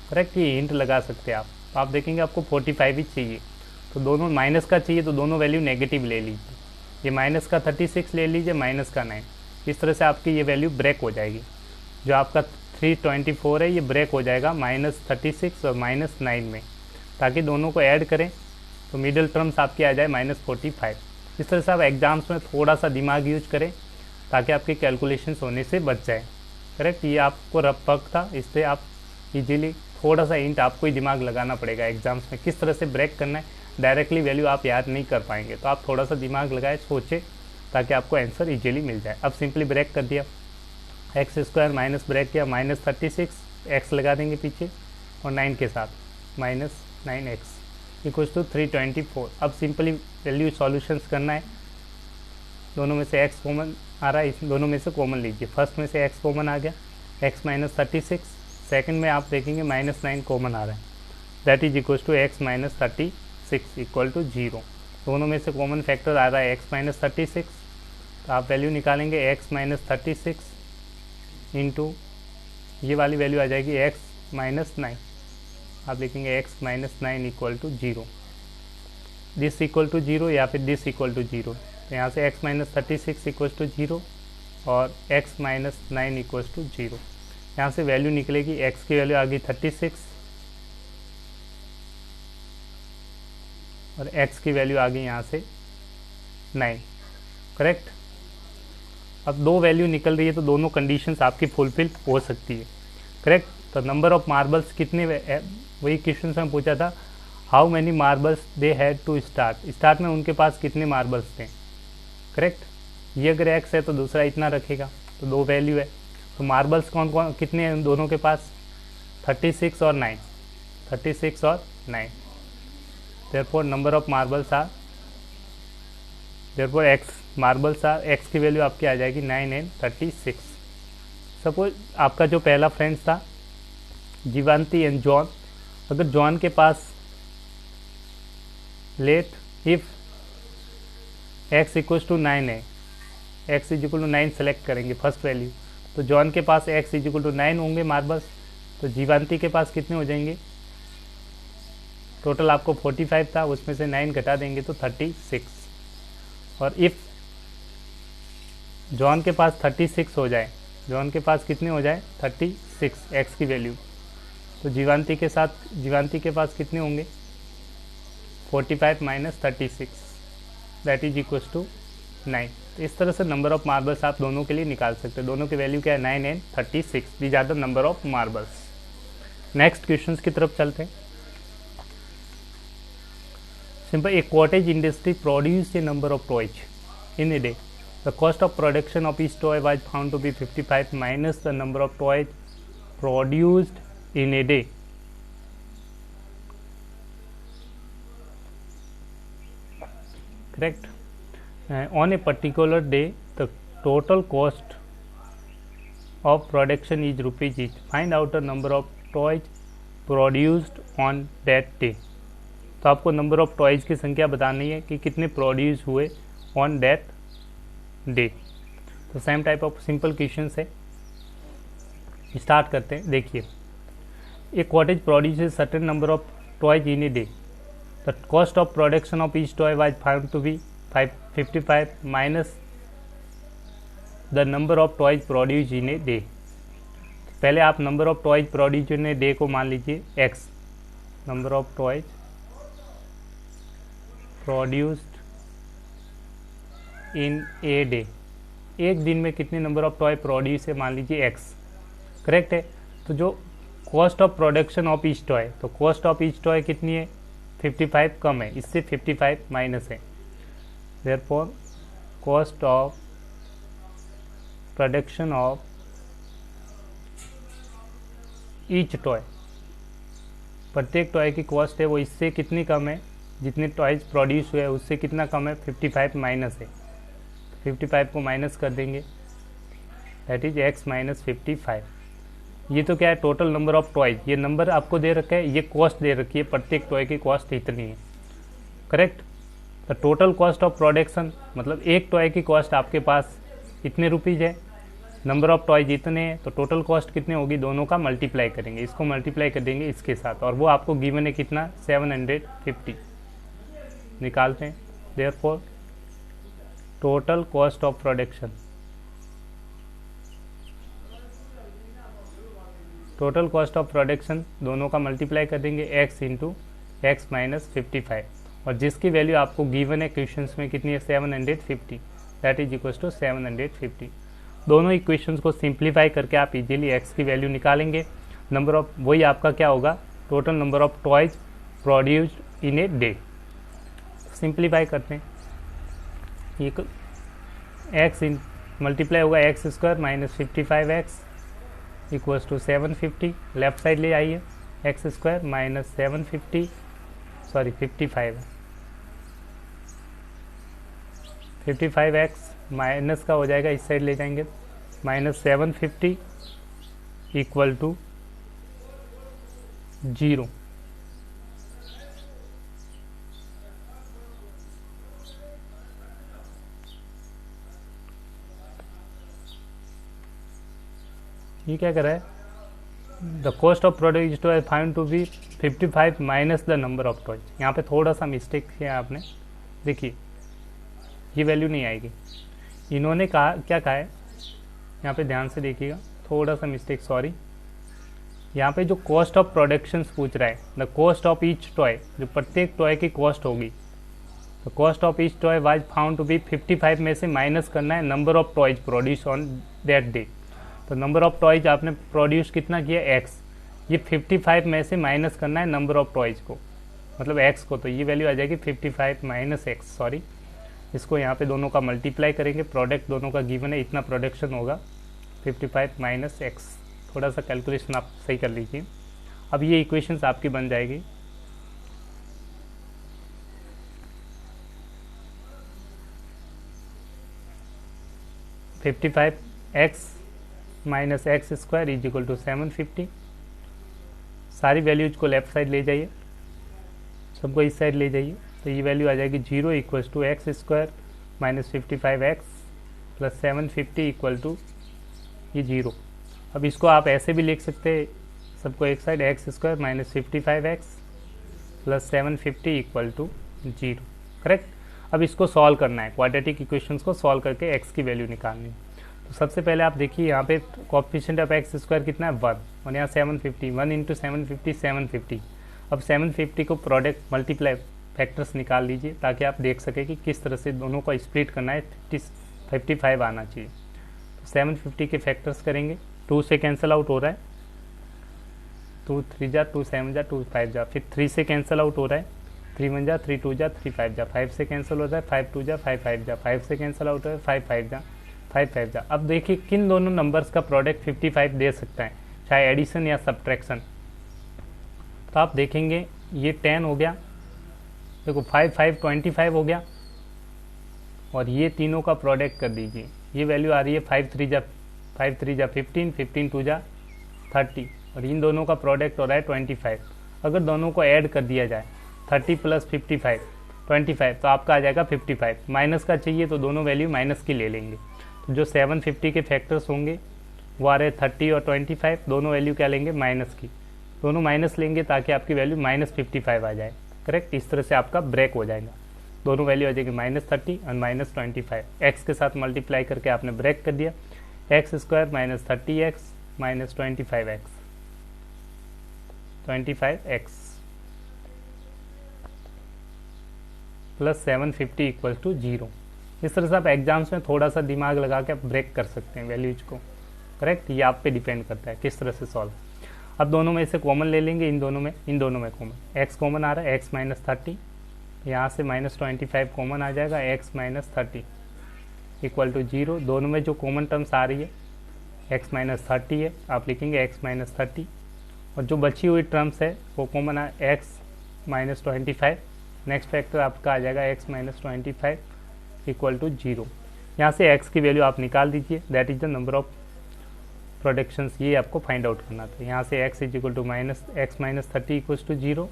करेक्ट। ये हिंट लगा सकते हैं आप देखेंगे आपको 45 ही चाहिए, तो दोनों माइनस का चाहिए तो दोनों वैल्यू नेगेटिव ले लीजिए, ये माइनस का 36 ले लीजिए, माइनस का 9, इस तरह से आपकी ये वैल्यू ब्रेक हो जाएगी। जो आपका 324 है ये ब्रेक हो जाएगा -36 और -9 में, ताकि दोनों को ऐड करें तो मिडिल टर्म्स आपकी आ जाए -45। इस तरह से आप एग्ज़ाम्स में थोड़ा सा दिमाग यूज करें ताकि आपके कैलकुलेशंस होने से बच जाए। करेक्ट। ये आपको रफ वर्क था, इससे आप इजीली थोड़ा सा हिंट आपको ही दिमाग लगाना पड़ेगा एग्जाम्स में, किस तरह से ब्रेक करना है। डायरेक्टली वैल्यू आप याद नहीं कर पाएंगे, तो आप थोड़ा सा दिमाग लगाए, सोचे, ताकि आपको आंसर इजीली मिल जाए। अब सिंपली ब्रेक कर दिया, एक्स स्क्वायर माइनस ब्रेक किया -36, एक्स लगा देंगे पीछे और 9 के साथ -9x इक्वल्स टू 324। अब सिंपली वैल्यू सॉल्यूशंस करना है, दोनों में से x कॉमन आ रहा है, इस दोनों में से कॉमन लीजिए। फर्स्ट में से x कॉमन आ गया, x माइनस 36, सेकेंड में आप देखेंगे -9 कॉमन आ रहा है, that is equals to x minus 36 equal to 0। दोनों में से कॉमन फैक्टर आ रहा है x माइनस 36, तो आप वैल्यू निकालेंगे x माइनस 36 इंटू ये वाली वैल्यू आ जाएगी x माइनस 9, आप लिखेंगे x minus 9 equal to 0, this equal to 0 या फिर दिस इक्वल टू 0, तो यहाँ से x माइनस 36 इक्वल टू 0 और x माइनस 9 इक्वल टू 0। यहाँ से वैल्यू निकलेगी, x की वैल्यू आ गई 36 और x की वैल्यू आ गई यहाँ से 9। करेक्ट। अब दो वैल्यू निकल रही है तो दोनों कंडीशंस आपकी फुलफिल हो सकती है। करेक्ट। तो नंबर ऑफ मार्बल्स कितने, वही क्वेश्चन में पूछा था, how many marbles they had to start में उनके पास कितने मार्बल्स थे। करेक्ट। ये अगर x है तो दूसरा इतना रखेगा, तो दो वैल्यू है। तो मार्बल्स कौन कौन कितने हैं दोनों के पास, 36 और 9, 36 और 9। Therefore number of marbles are, therefore x marbles are, x की वैल्यू आपकी आ जाएगी 9 एंड 36। सपोज आपका जो पहला फ्रेंड्स था जीवांती एंड जॉन, अगर जॉन के पास let if x equals to 9 है, x इक्वल टू 9 सेलेक्ट करेंगे फर्स्ट वैल्यू, तो जॉन के पास x इक्वल टू 9 होंगे मार्बल्स, तो जीवांती के पास कितने हो जाएंगे, टोटल आपको 45 था, उसमें से 9 घटा देंगे तो 36। और इफ़ जॉन के पास 36 हो जाए, जॉन के पास कितने हो जाए 36 x की वैल्यू, तो जीवांती के पास कितने होंगे 45 minus 36 that is equals to 9। तो इस तरह से नंबर ऑफ मार्बल्स आप दोनों के लिए निकाल सकते हैं। दोनों की वैल्यू क्या है 9 and 36, these are the number of marbles. Next questions की तरफ चलते हैं। Simple, a cottage industry produce a number of toys in a day. The cost of production of each toy was found to be 55 minus the number of toys produced in a day. Correct. On a particular day, the total cost of production is rupees each. Find out the number of toys produced on that day. तो आपको number of toys की संख्या बतानी है कि कितने produce हुए on that day. तो same type of simple question है, स्टार्ट करते हैं। देखिए, a cottage produce certain number of toys in a day, the cost of production of each toy was found to be 55 minus the number of toys produce in a day. पहले आप number of toys produce in a day को मान लीजिए x, number of toys produced in a day, एक दिन में कितने number of toy produce है मान लीजिए x। करेक्ट है। तो जो cost of production of each toy, तो कॉस्ट ऑफ ईच टॉय कितनी है 55 कम है, इससे 55 माइनस है। Therefore cost of production of each toy, प्रत्येक टॉय की कॉस्ट है वो इससे कितनी कम है, जितने टॉयज प्रोड्यूस हुए उससे कितना कम है 55 माइनस है। 55 को माइनस कर देंगे, दैट इज x माइनस 55। ये तो क्या है टोटल नंबर ऑफ टॉयज, ये नंबर आपको दे रखा है, ये कॉस्ट दे रखी है, प्रत्येक टॉय की कॉस्ट इतनी है। Correct. The total cost of production मतलब एक टॉय की कॉस्ट आपके पास इतने रुपीज़ है, नंबर ऑफ टॉयज इतने हैं, तो टोटल कॉस्ट कितने होगी, दोनों का मल्टीप्लाई करेंगे, इसको मल्टीप्लाई कर देंगे इसके साथ, और वो आपको गिवन है कितना 750 निकालते हैं। Therefore total cost of production, total cost of production दोनों का मल्टीप्लाई कर देंगे x इंटू एक्स माइनस 55, और जिसकी वैल्यू आपको गिवन है क्वेश्चंस में कितनी है 750, दैट इज इक्वल टू 750। दोनों इक्वेशंस को सिंप्लीफाई करके आप इजीली x की वैल्यू निकालेंगे। नंबर ऑफ वही आपका क्या होगा, total number of toys produced in a day. Simplify करते हैं, ये x इन मल्टीप्लाई होगा x square minus 55x equals to 750, left side ले आइए, x square minus 750 sorry 55x minus का हो जाएगा, इस साइड ले जाएंगे, माइनस 750 इक्वल टू 0। ये क्या कर रहा है, the cost of product toy find to be 55 minus the number of toys. यहाँ पे थोड़ा सा मिस्टेक किया आपने, देखिए ये वैल्यू नहीं आएगी। इन्होंने कहा क्या कहा है, यहाँ पे ध्यान से देखिएगा, थोड़ा सा मिस्टेक, सॉरी। यहाँ पे जो कॉस्ट ऑफ प्रोडक्शंस पूछ रहा है, the cost of each toy, जो प्रत्येक टॉय की कॉस्ट होगी, तो cost of each toy was found to be 55 में से माइनस करना है number of toys produce on that day. तो नंबर ऑफ टॉयज आपने प्रोड्यूस कितना किया, एक्स, ये 55 में से माइनस करना है नंबर ऑफ टॉयज को, मतलब एक्स को, तो ये वैल्यू आ जाएगी 55 माइनस एक्स, सॉरी। इसको यहाँ पे दोनों का मल्टीप्लाई करेंगे, प्रोडक्ट दोनों का गिवन है, इतना प्रोडक्शन होगा, 55 माइनस एक्स। थोड़ा सा कैलकुलेशन आप सही कर लीजिए। अब ये इक्वेशंस आपकी बन जाएगी, x minus x square is equal to 750। सारी वैल्यूज को लेफ्ट साइड ले जाइए, सबको इस साइड ले जाइए, तो ये वैल्यू आ जाएगी 0 equals to x square minus 55 x plus 750 equal to ये 0। अब इसको आप ऐसे भी लिख सकते हैं, सबको एक side, x square minus 55 x plus 750 equal to 0, correct. अब इसको सॉल्व करना है, क्वाड्रेटिक इक्वेशंस को सॉल्व करके एक्स की वैल्यू निकालनी है। तो सबसे पहले आप देखिए यहाँ पे कोएफिशिएंट ऑफ एक्स स्क्वायर कितना है, 1, और यहाँ 750, 1 इंटू 750 750। अब 750 को प्रोडक्ट मल्टीप्लाई फैक्टर्स निकाल लीजिए, ताकि आप देख सके कि किस तरह से दोनों को स्प्लिट करना है, 55 आना चाहिए। तो 750 के फैक्टर्स करेंगे, 2 से कैंसिल आउट हो रहा है, 2 3 जा, 2 7 जा, 2 5 जा, फिर 3 से कैंसिल आउट हो रहा है, 3 1 जा, 3 2 जा, 3 5 जा, 5 से कैंसिल होता है, 5 2 जा, 5 5 जा, 5 से कैंसिल आउट है, 5 5 जा, 5 5 जा। अब देखिए किन दोनों नंबर्स का प्रोडक्ट 55 दे सकता है, चाहे एडिशन या सब्ट्रैक्शन। तो आप देखेंगे ये 10 हो गया, देखो 5 5 25 हो गया, और ये तीनों का प्रोडक्ट कर दीजिए, ये वैल्यू आ रही है 5 3 जा 15, 15 2 जा 30, और इन दोनों का प्रोडक्ट हो रहा है 25। अगर दोनों को ऐड कर दिया जाए 30 प्लस 55 25, तो आपका आ जाएगा 55। माइनस का चाहिए तो दोनों वैल्यू माइनस की ले लेंगे। तो जो 750 के फैक्टर्स होंगे वो आ रहे 30 और 25, दोनों वैल्यू क्या लेंगे, माइनस की, दोनों माइनस लेंगे ताकि आपकी वैल्यू माइनस 55 आ जाए, करेक्ट। इस तरह से आपका ब्रेक हो जाएगा, दोनों वैल्यू आ जाएगी माइनस 30 और माइनस 25। एक्स के साथ मल्टीप्लाई करके आपने ब्रेक कर दिया, x square minus 30 x minus 25 x plus 750 equal to 0। इस तरह से आप एग्जाम्स में थोड़ा सा दिमाग लगा के आप ब्रेक कर सकते हैं वैल्यूज को, करेक्ट। ये आप पे डिपेंड करता है किस तरह से सॉल्व। अब दोनों में से कॉमन ले लेंगे, इन दोनों में कॉमन, एक्स कॉमन आ रहा है, एक्स माइनस 30, यहाँ से माइनस 25 कॉमन आ जाएगा, एक्स माइनस 30 इक्वल टू 0। दोनों में जो कॉमन टर्म्स आ रही है एक्स माइनस 30 है, आप लिखेंगे एक्स माइनस 30, और जो बची हुई टर्म्स है वो कॉमन है एक्स माइनस 25। नेक्स्ट फैक्टर आपका आ जाएगा एक्स माइनस 25 इक्वल टू 0। यहाँ से x की वैल्यू आप निकाल दीजिए, that is the number of productions, ये आपको फाइंड आउट करना था। यहाँ से x is equal to x minus 30 equal to 0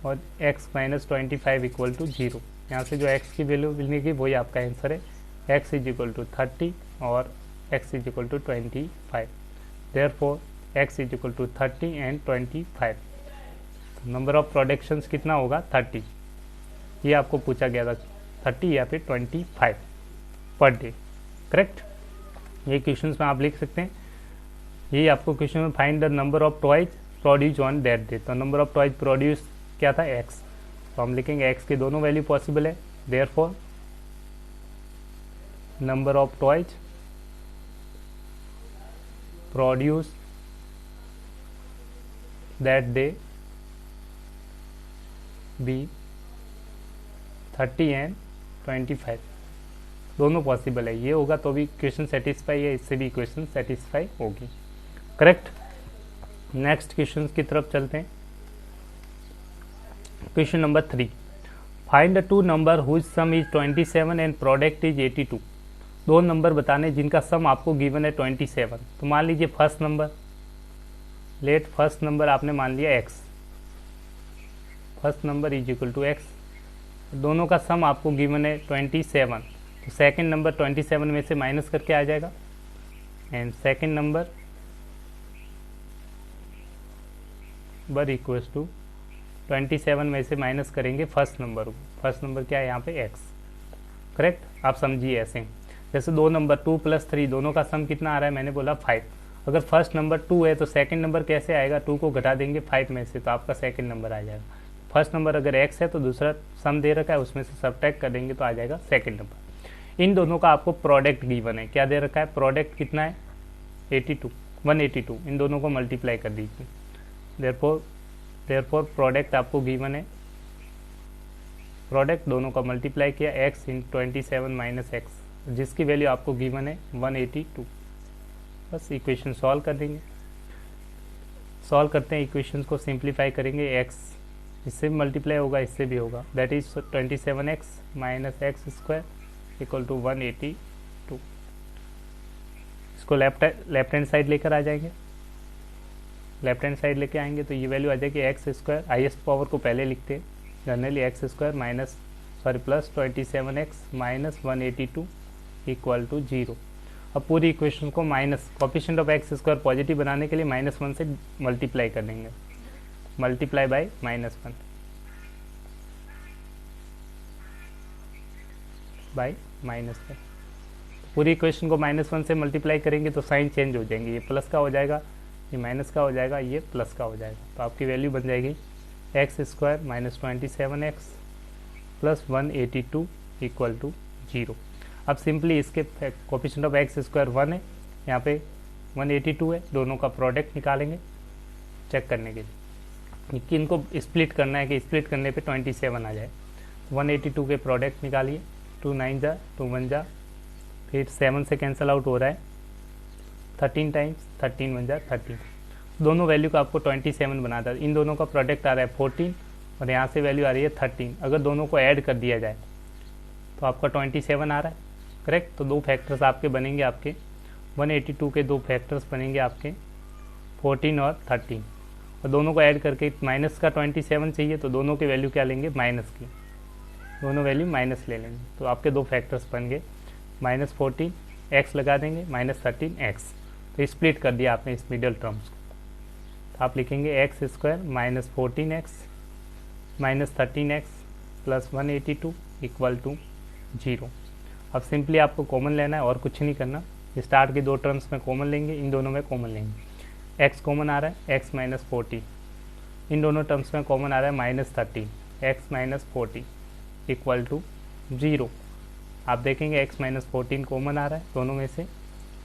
और x माइनस 25 इक्वल टू 0। यहाँ से जो x की वैल्यू मिलेगी वही आपका आंसर है, x इज इक्वल टू 30 और x is equal to 25। Therefore x is equal to 30 and 25। Number of productions कितना होगा, 30, ये आपको पूछा गया था, 30 या फिर 25 पर डे, करेक्ट। ये क्वेश्चंस में आप लिख सकते हैं, यही आपको क्वेश्चन में find the number of toys produce on that day. तो नंबर ऑफ टॉयज प्रोड्यूस क्या था, x, तो हम लिखेंगे x के दोनों वैल्यू पॉसिबल है, therefore number of toys produce that day be 30 and 25, दोनों पॉसिबल है। ये होगा तो भी इक्वेशन सेटिस्फाई है, इससे भी इक्वेशन सेटिस्फाई होगी, करेक्ट। नेक्स्ट क्वेश्चन की तरफ चलते हैं। Question number 3, find the two number whose sum is 27 and product is 82। दो नंबर बताने जिनका सम आपको गिवन है 27। तो मान लीजिए first number, let first number आपने मान लिया x, first number is equal to x, दोनों का सम आपको गिवन है 27। तो सेकंड नंबर 27 में से माइनस करके आ जाएगा, and second number equals to 27 में से माइनस करेंगे फर्स्ट नंबर को, फर्स्ट नंबर क्या है यहाँ पे x, करेक्ट। आप समझिए ऐसे, जैसे दो नंबर 2 + 3 दोनों का सम कितना आ रहा है, मैंने बोला 5। अगर फर्स्ट नंबर 2 है तो सेकंड नंबर कैसे आएगा, 2 को घटा देंगे 5 में से तो आपका सेकंड नंबर आ जाएगा। फर्स्ट नंबर अगर x है तो दूसरा सम दे रखा है उसमें से सब्ट्रैक्ट कर देंगे तो आ जाएगा सेकंड नंबर। इन दोनों का आपको प्रोडक्ट गिवन है, क्या दे रखा है, प्रोडक्ट कितना है 82 182, इन दोनों को मल्टीप्लाई कर दीजिए। देयरफॉर प्रोडक्ट आपको गिवन है, प्रोडक्ट दोनों का मल्टीप्लाई किया x इन 27 - x जिसकी वैल्यू आपको गिवन है 182। बस इक्वेशन सॉल्व कर देंगे। सॉल्व करते हैं, इक्वेशन को सिंप्लीफाई करेंगे, x इससे भी मल्टीप्लाई होगा इससे भी होगा, दैट इज 27x - x² = 182। इसको लेफ्ट हैंड साइड लेकर आ जाएंगे, लेफ्ट हैंड साइड लेके आएंगे तो ये वैल्यू आ जाएगी x², हाईएस्ट पावर को पहले लिखते हैं जनरली, x² प्लस 27x - 182 = 0। अब पूरी इक्वेशन को minus coefficient of x² positive बनाने के लिए -1 से मल्टीप्लाई कर देंगे, मल्टीप्लाई बाय -1 बाय -1। पूरी इक्वेशन को -1 से मल्टीप्लाई करेंगे तो साइन चेंज हो जाएंगे, ये प्लस का हो जाएगा, ये माइनस का हो जाएगा, ये प्लस का हो जाएगा। तो आपकी वैल्यू बन जाएगी x² - 27x + 182 = 0। अब सिंपली इसके कोफिशिएंट ऑफ x² 1 है, यहाँ पे 182 है, दोनों का प्रोडक्ट निकालेंगे चेक करने के लिए कि इनको स्प्लिट करना है कि स्प्लिट करने पे 27 आ जाए। 182 के प्रोडक्ट निकालिए, 2 9 जा 2 1 जा, फिर 7 से कैंसिल आउट हो रहा है, 13 टाइम्स 13 1 जा 13, दोनों वैल्यू का आपको 27 बनाता है। इन दोनों का प्रोडक्ट आ रहा है 14 और यहाँ से वैल्यू आ रही है 13, अगर दोनों को ऐड कर दिया जाए तो आपका 27 आ रहा है, करेक्ट। तो दो फैक्टर्स आपके बनेंगे, आपके 182 के दो फैक्टर्स बनेंगे आपके 14 और 13, और दोनों को ऐड करके माइनस का 27 चाहिए तो दोनों की वैल्यू क्या लेंगे, माइनस की, दोनों वैल्यू माइनस ले लेंगे। तो आपके दो फैक्टर्स बन गए, -14 x लगा देंगे, -13 x, तो स्प्लिट कर दिया आपने इस मिडिल टर्म्स को। तो आप लिखेंगे x² - 14x - 13x + 182 = 0। अब सिंपली आपको कॉमन लेना है और कुछ नहीं करना, स्टार्ट की दो टर्म्स में कॉमन लेंगे, इन दोनों में कॉमन लेंगे, x कॉमन आ रहा है x - 14, इन दोनों टर्म्स में कॉमन आ रहा है -13, x - 40 = 0। आप देखेंगे x - 14 कॉमन आ रहा है दोनों में से,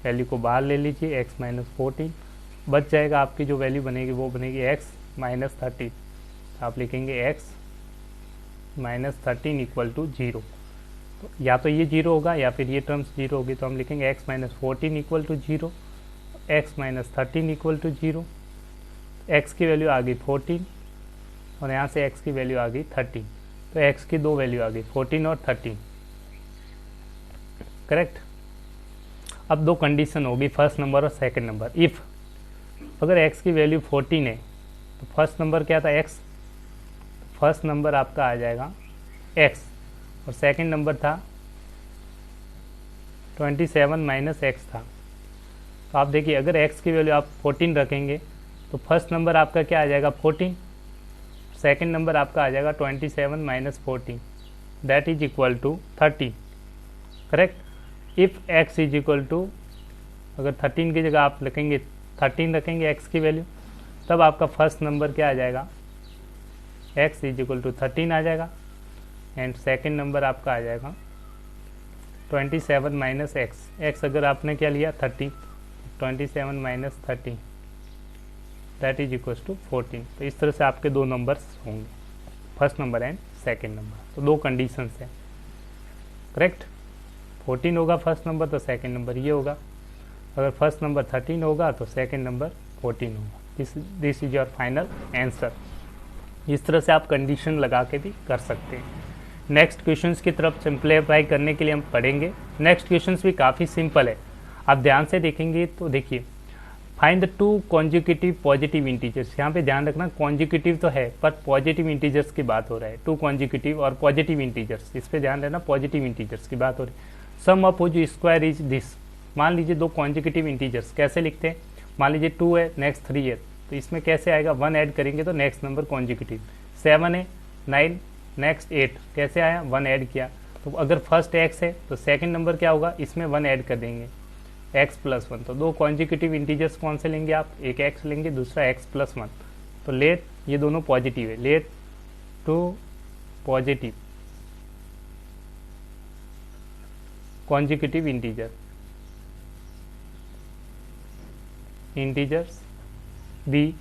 वैल्यू को बाहर ले लीजिए, x - 14 बच जाएगा, आपकी जो वैल्यू बनेगी वो बनेगी x - 13। आप लिखेंगे x - 13 = 0। तो या तो ये 0 होगा या फिर ये टर्म्स 0 होगी, तो हम लिखेंगे x - 14 = 0, x - 13 = 0, x की वैल्यू आ गई 14 और यहाँ से x की वैल्यू आ गई 13, तो x की दो वैल्यू आ गई 14 और 13, करेक्ट। अब दो कंडीशन होगी, फर्स्ट नंबर और सेकंड नंबर। इफ़ अगर x की वैल्यू 14 है तो फर्स्ट नंबर क्या था x, फर्स्ट नंबर आपका आ जाएगा x और सेकंड नंबर था 27 - x था। तो आप देखिए अगर x की वैल्यू आप 14 रखेंगे तो फर्स्ट नंबर आपका क्या आ जाएगा 14, सेकंड नंबर आपका आ जाएगा 27 - 14 that is equal to 30, correct. If x is equal to, अगर 13 की जगह आप लिखेंगे 13 रखेंगे x की वैल्यू, तब आपका फर्स्ट नंबर क्या आ जाएगा, x इज इक्वल टू 13 आ जाएगा, एंड सेकंड नंबर आपका आ जाएगा 27 - x अगर आपने क्या लिया 30, 27 - 30 दैट इज इक्वल टू 14। तो इस तरह से आपके दो नंबर्स होंगे, first number and second number. तो दो कंडीशंस हैं, करेक्ट। 14 होगा फर्स्ट नंबर तो सेकंड नंबर ये होगा, अगर फर्स्ट नंबर 13 होगा तो सेकंड नंबर 14 होगा। This is your final answer. इस तरह से आप कंडीशन लगा के भी कर सकते हैं। नेक्स्ट क्वेश्चंस की तरफ सिंप्लीफाई करने के लिए हम पढ़ेंगे। नेक्स्ट क्वेश्चंस भी काफ़ी सिंपल है, आप ध्यान से देखेंगे तो देखिए, find the 2 consecutive positive integers. यहाँ पे ध्यान रखना कॉन्जिक्यूटिव तो है पर पॉजिटिव इंटीजर्स की बात हो रहा है, 2 कॉन्जिक्यूटिव और पॉजिटिव इंटीजर्स, इस पे ध्यान देना, पॉजिटिव इंटीजर्स की बात हो रही है। Sum of which square is this. मान लीजिए दो कॉन्जिक्यूटिव इंटीजर्स कैसे लिखते हैं, मान लीजिए 2 है नेक्स्ट 3 है, तो इसमें कैसे आएगा, 1 ऐड करेंगे तो नेक्स्ट नंबर कॉन्जिक्यूटिव। 7 है 9 नेक्स्ट 8, कैसे आया, 1 ऐड किया तो अगर फर्स्ट x है तो सेकंड नंबर क्या होगा, इसमें 1 ऐड कर देंगे, x प्लस 1। तो दो कॉन्जिक्यूटिव इंटीजर्स कौन से लेंगे आप, एक x लेंगे, दूसरा x प्लस 1। तो लेट ये दोनों पॉजिटिव है, let two positive consecutive integers be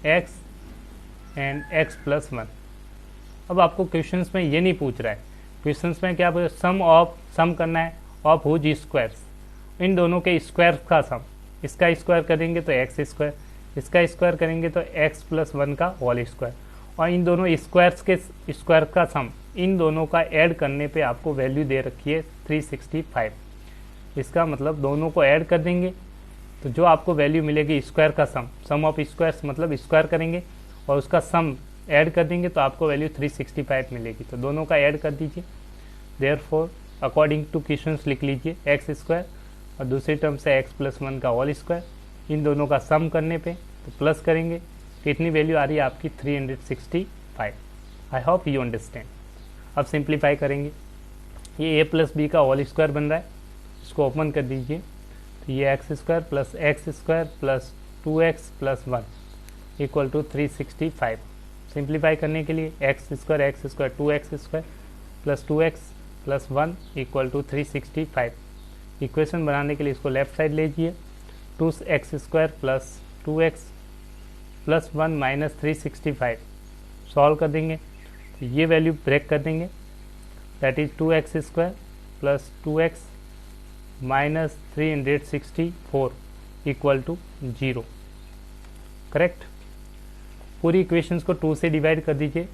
x and x plus 1। अब आपको क्वेश्चंस में ये नहीं पूछ रहा है, क्वेश्चंस में क्या सम करना है ऑफ हुज स्क्वायर्स, इन दोनों के स्क्वायर का सम, इसका स्क्वायर करेंगे तो x स्क्वायर, इसका स्क्वायर करेंगे तो x प्लस 1 का होल स्क्वायर, और इन दोनों स्क्वायर्स के स्क्वायर का सम, इन दोनों का ऐड करने पे आपको वैल्यू दे रखी है 365। इसका मतलब दोनों को ऐड कर देंगे तो जो आपको वैल्यू मिलेगी स्क्वायर का सम ऑफ स्क्वायर्स मतलब स्क्वायर करेंगे और उसका सम ऐड कर देंगे तो आपको वैल्यू 365 मिलेगी। तो दोनों का ऐड कर दीजिए, देयरफॉर अकॉर्डिंग टू क्वेश्चंस लिख लीजिए एक्स स्क्वायर और दूसरी टर्म से एक्स प्लस 1 का होल स्क्वायर, इन दोनों का सम करने पे तो प्लस करेंगे, कितनी वैल्यू आ रही है आपकी 365। I hope you understand. अब सिंप्लीफाई करेंगे, ये a प्लस बी का होल स्क्वायर बन रहा है, इसको ओपन कर दीजिए, तो ये x square plus 2x plus 1 equal to 365। Simplify करने के लिए x square 2x square plus 2x plus 1 equal to 365। Equation बनाने के लिए इसको लेफ्ट साइड लीजिए, 2x square plus 2x plus 1 minus 365 solve कर देंगे तो ये वैल्यू ब्रेक कर देंगे, that is 2x square plus 2x minus 364 equal to 0। Correct. पूरी इक्वेशंस को 2 से डिवाइड कर दीजिए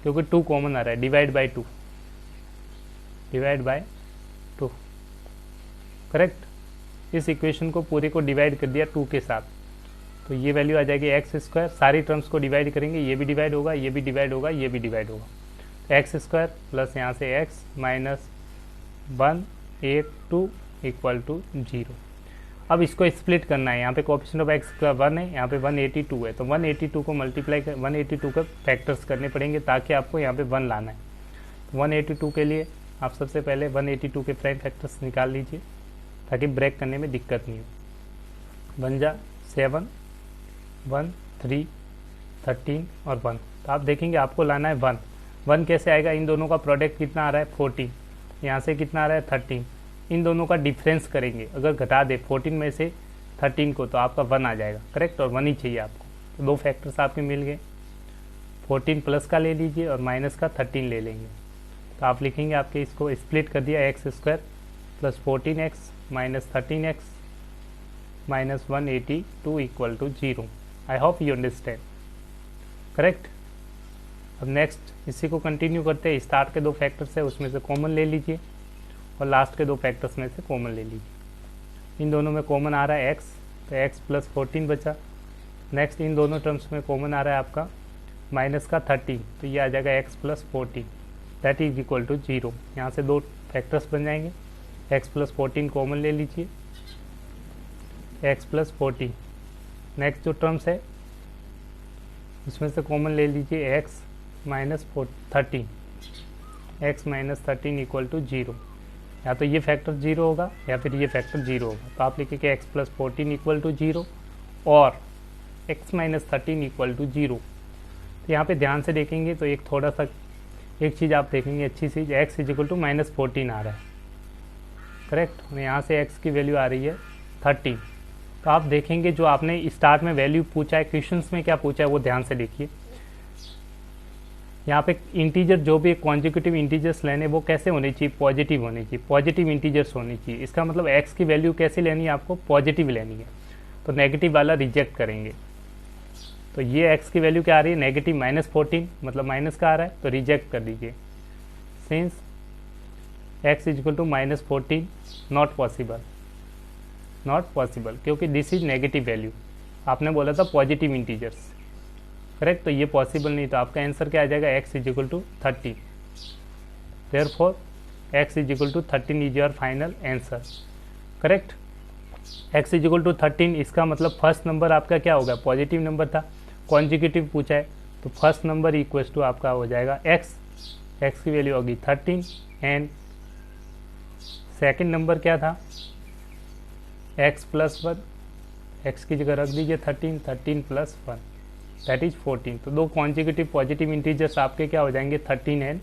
क्योंकि 2 कॉमन आ रहा है, डिवाइड बाय 2 करेक्ट। इस इक्वेशन को पूरे को डिवाइड कर दिया 2 के साथ, तो ये वैल्यू आ जाएगी एक्स स्क्वायर, सारी टर्म्स को डिवाइड करेंगे, ये भी डिवाइड होगा, ये भी डिवाइड होगा, ये भी डिवाइड होगा, तो एक्स स्क्वायर प्लस यहाँ से एक्स माइनस 182 इक्वल टू 0। अब इसको स्प्लिट करना है, यहाँ पे कोएफिशिएंट ऑफ एक्स का 1 है, यहाँ पे 182 है, तो 182 को मल्टीप्लाई कर 182 का फैक्टर्स करने पड़ेंगे ताकि आपको यहाँ पे 1 लाना है। तो 182 के लिए आप सबसे पहले 182 के प्राइम फैक्टर्स निकाल लीजिए ताकि ब्रेक करने में दिक्कत नहीं हो। 1 जा 7, 1 3 13 और 1, तो आप देखेंगे आपको लाना है 1 कैसे आएगा, इन दोनों का प्रोडक्ट कितना आ रहा है 14, यहाँ से कितना आ रहा है 13, इन दोनों का डिफरेंस करेंगे, अगर घटा दे 14 में से 13 को तो आपका 1 आ जाएगा, करेक्ट, और 1 ही चाहिए आपको। तो दो फैक्टर्स आपके मिल गए, 14 प्लस का ले लीजिए और माइनस का 13 ले लेंगे, तो आप लिखेंगे आपके इसको स्प्लिट कर दिया x square plus 14x minus 13x minus 182 equal to 0। I hope you understand. Correct. अब नेक्स्ट इसी को कंटिन्यू करते हैं, स्टार्ट के 2 फैक्टर्स है उसमें से कॉमन ले लीजिए और लास्ट के 2 फैक्टर्स में से कॉमन ले लीजिए। इन दोनों में कॉमन आ रहा है x, तो x प्लस 14 बचा। नेक्स्ट इन दोनों टर्म्स में कॉमन आ रहा है आपका माइनस का 13, तो ये आ जाएगा x plus 14 that is equal to 0। यहाँ से 2 फैक्टर्स बन जाएंगे, x प्लस 14 कॉमन ले लीजिए, x प्लस 14। नेक्स्ट जो टर्म्स है उसमें से कॉमन ले लीजिए x minus 13, x minus 13 equal to 0। या तो ये फैक्टर 0 होगा या फिर ये फैक्टर 0 होगा, तो आप लिखिए x प्लस 14 इक्वल टू 0 और x माइनस 13 इक्वल टू 0। तो यहाँ पे ध्यान से देखेंगे तो एक चीज़ आप देखेंगे अच्छी चीज़, x is equal to minus 14 आ रहा है, करेक्ट, और यहाँ से x की वैल्यू आ रही है 13। तो आप देखेंगे जो आपने स्टार्ट में वैल्यू पूछा है, क्वेश्चंस में क्या पूछा है वो ध्यान से देखिए। यहाँ पे इंटीजर जो भी कॉन्जिक्यूटिव इंटीजर्स लेने वो कैसे होने चाहिए, पॉजिटिव होने चाहिए, पॉजिटिव इंटीजर्स होने चाहिए। इसका मतलब x की वैल्यू कैसे लेनी है, आपको पॉजिटिव लेनी है, तो नेगेटिव वाला रिजेक्ट करेंगे। तो ये x की वैल्यू क्या आ रही है नेगेटिव माइनस 14, मतलब माइनस का आ रहा है, तो रिजेक्ट कर दीजिए। Since x is equal to minus 14 not possible क्योंकि दिस इज नेगेटिव वैल्यू, आपने बोला था पॉजिटिव इंटीजर्स, करेक्ट, तो ये पॉसिबल नहीं, तो आपका आंसर क्या आ जाएगा x is equal to 30। Therefore x is equal to 13 is your final answer. Correct. x is equal to 13, इसका मतलब फर्स्ट नंबर आपका क्या होगा, पॉजिटिव नंबर था, कॉन्जिक्यूटिव पूछा है, तो फर्स्ट नंबर इक्वल्स टू आपका हो जाएगा x x की वैल्यू होगी 13 एंड सेकंड नंबर क्या था x प्लस 1, x की जगह रख दीजिए 13 प्लस 1 दैट इज 14। तो दो कॉन्जिक्यूटिव पॉजिटिव इंटीजर्स आपके क्या हो जाएंगे 13 and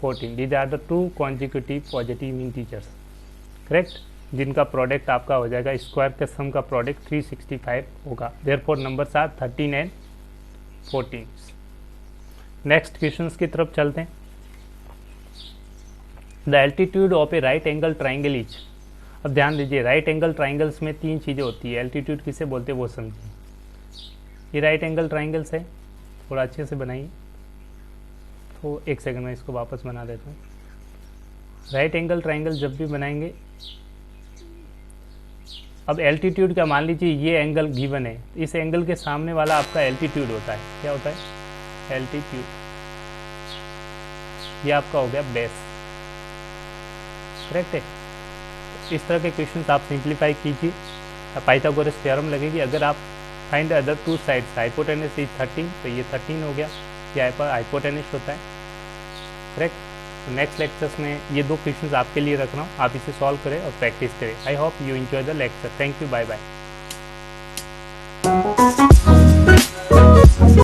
14। These are the two consecutive positive integers correct, जिनका प्रोडक्ट आपका हो जाएगा स्क्वायर के सम का प्रोडक्ट 365 होगा। Therefore numbers are 13 and 14। Next questions की तरफ चलते हैं। The altitude of a right angle triangle is, अब ध्यान दीजिए राइट एंगल ट्राइंगल्स में तीन चीज़ें होती है, एल्टीट्यूड किसे बोलते हैं वो समझिए। ये राइट एंगल ट्राइंगल्स है, थोड़ा अच्छे से बनाइए। तो एक सेकंड में इसको वापस बना देता हूँ। राइट एंगल ट्राइंगल जब भी बनाएंगे, अब एल्टीट्यूड का मान लीजिए ये एंगल गिवन है, इस एंगल के सामने वाला आपका एल्टीट्यूड होता है। क्या होता है एल्टीट्यूड, ये आपका हो गया बेस, करेक्ट है। इस तरह के क्वेश्चंस आप सिंप्लीफाई कीजिए, पाइथागोरस थ्योरम लगेगी। अगर आप find other two sides, hypotenuse is 13 तो ये 13 हो गया, ये हाइपोटेनस होता है करेक्ट। तो नेक्स्ट लेक्चर्स में ये दो क्वेश्चंस आपके लिए रख रहा हूँ, आप इसे सॉल्व करें और प्रैक्टिस करें। I hope you enjoy the lecture. Thank you, bye bye.